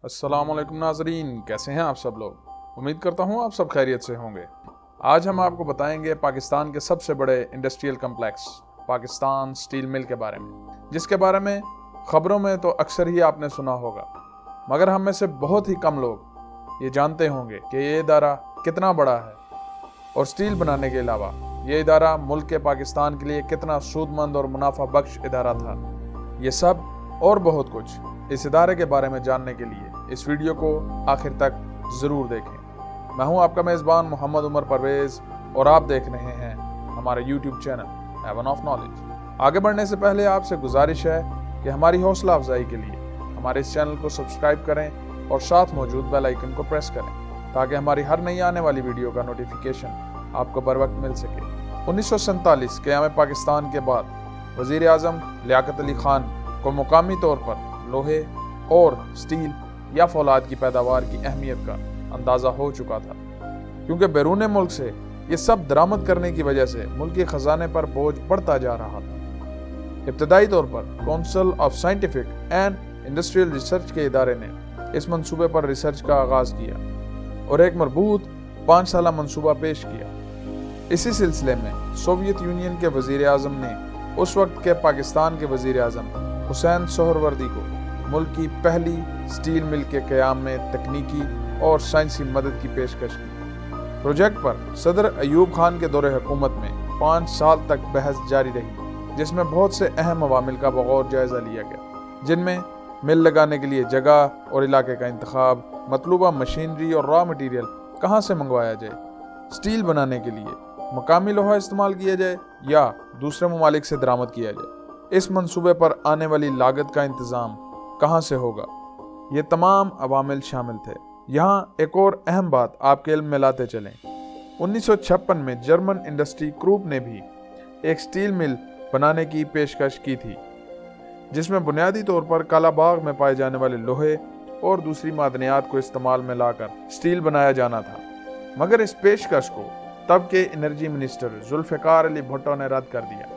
अस्सलाम वालेकुम नाजरीन, कैसे हैं आप सब लोग। उम्मीद करता हूं आप सब खैरियत से होंगे। आज हम आपको बताएंगे पाकिस्तान के सबसे बड़े industrial complex Pakistan steel mill के बारे में, जिसके बारे में ख़बरों में तो अक्सर ही आपने सुना होगा, मगर हम में से बहुत ही कम लोग ये जानते होंगे कि ये इदारा कितना बड़ा है और स्टील बनाने के अलावा ये इदारा मुल्क के पाकिस्तान के लिए कितना सूदमंद और मुनाफा बख्श इदारा था। ये सब और बहुत कुछ इस इदारे के बारे में जानने के लिए इस वीडियो को आखिर तक ज़रूर देखें। मैं हूं आपका मेज़बान मोहम्मद उमर परवेज़ और आप देख रहे हैं हमारे YouTube channel Heaven of Knowledge. आगे बढ़ने से पहले आपसे गुजारिश है कि हमारी हौसला अफजाई के लिए हमारे इस चैनल को सब्सक्राइब करें और साथ मौजूद बेल आइकन को प्रेस करें ताकि हमारी हर नई आने वाली वीडियो का नोटिफिकेशन आपको बर वक्त मिल सके। 1947 क़याम पाकिस्तान के बाद वज़ीर आज़म लियाकत अली ख़ान को मुकामी तौर पर लोहे और स्टील या फौलाद की पैदावार की अहमियत का अंदाज़ा हो चुका था, क्योंकि बैरून मुल्क से ये सब दरामद करने की वजह से मुल्की ख़जाने पर बोझ बढ़ता जा रहा था। इब्तदाई तौर पर council of scientific and industrial research के इदारे ने इस मंसूबे पर रिसर्च का आगाज़ किया और एक मरबूत 5 साला मंसूबा पेश किया। इसी सिलसिले में सोवियत यूनियन के वज़ीर आज़म ने उस वक्त के पाकिस्तान के वज़ीर आज़म हुसैन सोहरवर्दी को मुल्क की पहली स्टील मिल के क़याम में तकनीकी और साइंसी मदद की पेशकश की। प्रोजेक्ट पर सदर अयूब खान के दौरे हुकूमत में 5 साल तक बहस जारी रही, जिसमें बहुत से अहम अवामिल का बगौर जायज़ा लिया गया, जिनमें मिल लगाने के लिए जगह और इलाके का इंतखाब, मतलूबा मशीनरी और रॉ मटीरियल कहाँ से मंगवाया जाए, स्टील बनाने के लिए मकामी लोहा इस्तेमाल किया जाए या दूसरे ममालिक से दरामद किया जाए, इस मंसूबे पर आने वाली लागत का इंतज़ाम कहाँ से होगा, ये तमाम अवामिल शामिल थे। यहाँ एक और अहम बात आपके इल्म में लाते चलें। 1956 में जर्मन इंडस्ट्री ग्रुप ने भी एक स्टील मिल बनाने की पेशकश की थी, जिसमें बुनियादी तौर पर काला बाग में पाए जाने वाले लोहे और दूसरी मादनियात को इस्तेमाल में लाकर स्टील बनाया जाना था, मगर इस पेशकश को तब के एनर्जी मिनिस्टर जुल्फ़िकार अली भुट्टो ने रद्द कर दिया।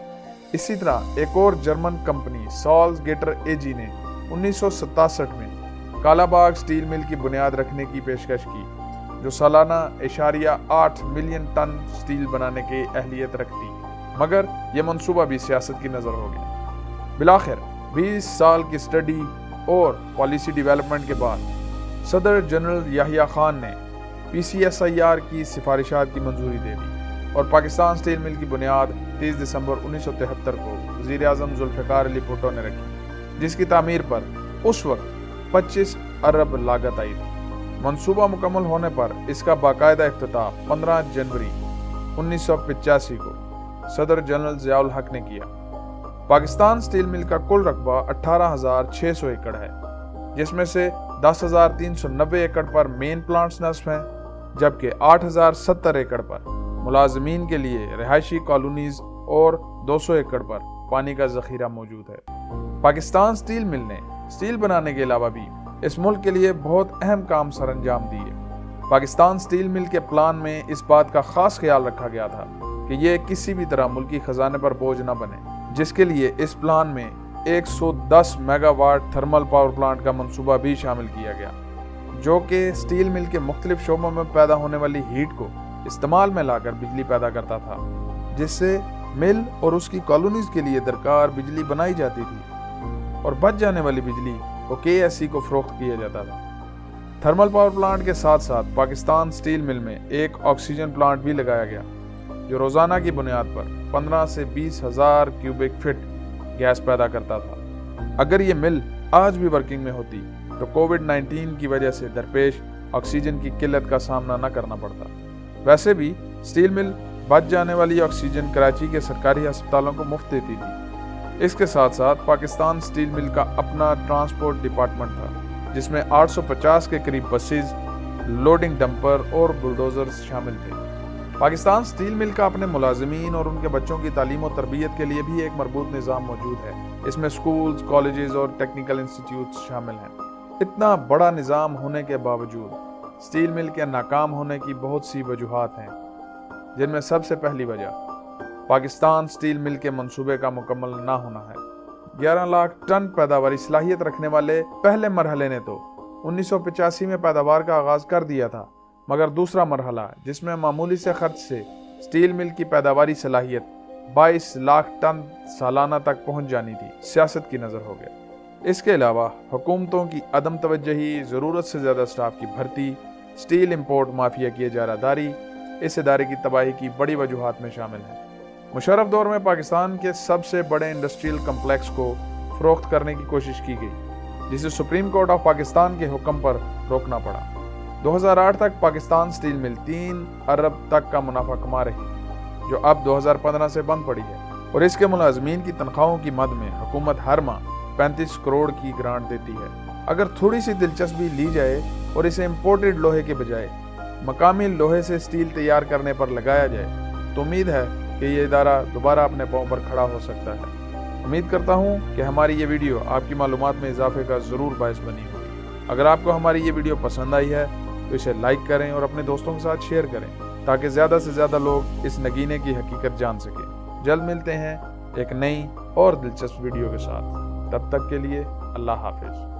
इसी तरह एक और जर्मन कंपनी सॉल्स गेटर एजी ने 1967 में कालाबाग स्टील मिल की बुनियाद रखने की पेशकश की, जो सालाना 8 मिलियन टन स्टील बनाने की अहलियत रखती, मगर यह मंसूबा भी सियासत की नज़र हो गया। बिलाखिर 20 साल की स्टडी और पॉलिसी डेवलपमेंट के बाद सदर जनरल याहिया खान ने PCSIR की सिफारिशात की मंजूरी दे दी और पाकिस्तान स्टील मिल की बुनियाद 30 दिसंबर 1973 को वज़ीर आज़म जुल्फ़िकार अली भुट्टो ने रखी, जिसकी तामीर पर उस वक्त 25 अरब लागत आई थी। मंसूबा मुकम्मल होने पर इसका बाकायदा इफ्तिताह 15 जनवरी 1985 को सदर जनरल ज़ियाउल हक ने किया। पाकिस्तान स्टील मिल का कुल रकबा 18,600 एकड़ है, जिसमें से 10,390 एकड़ पर मेन प्लांट्स नस्ब हैं, जबकि 8,070 एकड़ पर मुलाजमीन के लिए रिहायशी कॉलोनीज और 200 एकड़ पर पानी का ज़ख़ीरा मौजूद है। पाकिस्तान स्टील मिल ने स्टील बनाने के अलावा भी इस मुल्क के लिए बहुत अहम काम सर अंजाम दिए। पाकिस्तान स्टील मिल के प्लान में इस बात का ख़ास ख्याल रखा गया था कि ये किसी भी तरह मुल्की ख़जाने पर बोझ न बने, जिसके लिए इस प्लान में 110 मेगावाट थर्मल पावर प्लांट का मंसूबा भी शामिल किया गया, जो कि स्टील मिल के मुख्तलिफ शोबों में पैदा होने वाली हीट को इस्तेमाल में लाकर बिजली पैदा करता था, जिससे मिल और उसकी कॉलोनीज के लिए दरकार बिजली बनाई जाती थी और बच जाने वाली बिजली को KSE को फ़रोख्त किया जाता था। थर्मल पावर प्लांट के साथ साथ पाकिस्तान स्टील मिल में एक ऑक्सीजन प्लांट भी लगाया गया, जो रोज़ाना की बुनियाद पर 15 से 20 हज़ार क्यूबिक फिट गैस पैदा करता था। अगर ये मिल आज भी वर्किंग में होती तो कोविड-19 की वजह से दरपेश ऑक्सीजन की किल्लत का सामना न करना पड़ता। वैसे भी स्टील मिल बच जाने वाली ऑक्सीजन कराची के सरकारी अस्पतालों को मुफ्त देती थी। इसके साथ साथ पाकिस्तान स्टील मिल का अपना ट्रांसपोर्ट डिपार्टमेंट था, जिसमें 850 के करीब बसेस, लोडिंग डंपर और बुलडोजर्स शामिल थे। पाकिस्तान स्टील मिल का अपने मुलाजमीन और उनके बच्चों की तालीम और तरबियत के लिए भी एक मरबूत निज़ाम मौजूद है। इसमें स्कूल्स, कॉलेजेस और टेक्निकल इंस्टीट्यूट्स शामिल हैं। इतना बड़ा निज़ाम होने के बावजूद स्टील मिल के नाकाम होने की बहुत सी वजूहात हैं, जिनमें सबसे पहली वजह पाकिस्तान स्टील मिल के मंसूबे का मुकम्मल ना होना है। 11 लाख टन पैदावारी सलाहियत रखने वाले पहले मरहले ने तो 1985 में पैदावार का आगाज़ कर दिया था, मगर दूसरा मरहला जिसमें मामूली से खर्च से स्टील मिल की पैदावारी सलाहियत 22 लाख टन सालाना तक पहुंच जानी थी, सियासत की नज़र हो गया। इसके अलावा हुकूमतों की अदम तवज्जही, ज़रूरत से ज़्यादा स्टाफ की भर्ती, स्टील इंपोर्ट माफिया की इजारादारी इस इदारे की तबाही की बड़ी वजूहात में शामिल है। मुशर्रफ दौर में पाकिस्तान के सबसे बड़े इंडस्ट्रियल कम्प्लेक्स को फ़रोख्त करने की कोशिश की गई, जिसे सुप्रीम कोर्ट ऑफ पाकिस्तान के हुक्म पर रोकना पड़ा। 2008 तक पाकिस्तान स्टील मिल 3 अरब तक का मुनाफा कमा रही, जो अब 2015 से बंद पड़ी है, और इसके मुलाजमीन की तनख्वाहों की मद में हुकूमत हर माह 35 करोड़ की ग्रांट देती है। अगर थोड़ी सी दिलचस्पी ली जाए और इसे इम्पोर्टेड लोहे के बजाय मकामी लोहे से स्टील तैयार करने पर लगाया जाए तो उम्मीद है कि ये इदारा दोबारा अपने पाँव पर खड़ा हो सकता है। उम्मीद करता हूँ कि हमारी ये वीडियो आपकी मालूमात में इजाफे का ज़रूर बायस बनी होगी। अगर आपको हमारी ये वीडियो पसंद आई है तो इसे लाइक करें और अपने दोस्तों के साथ शेयर करें, ताकि ज़्यादा से ज़्यादा लोग इस नगीने की हकीकत जान सकें। जल्द मिलते हैं एक नई और दिलचस्प वीडियो के साथ। तब तक के लिए अल्लाह हाफिज़।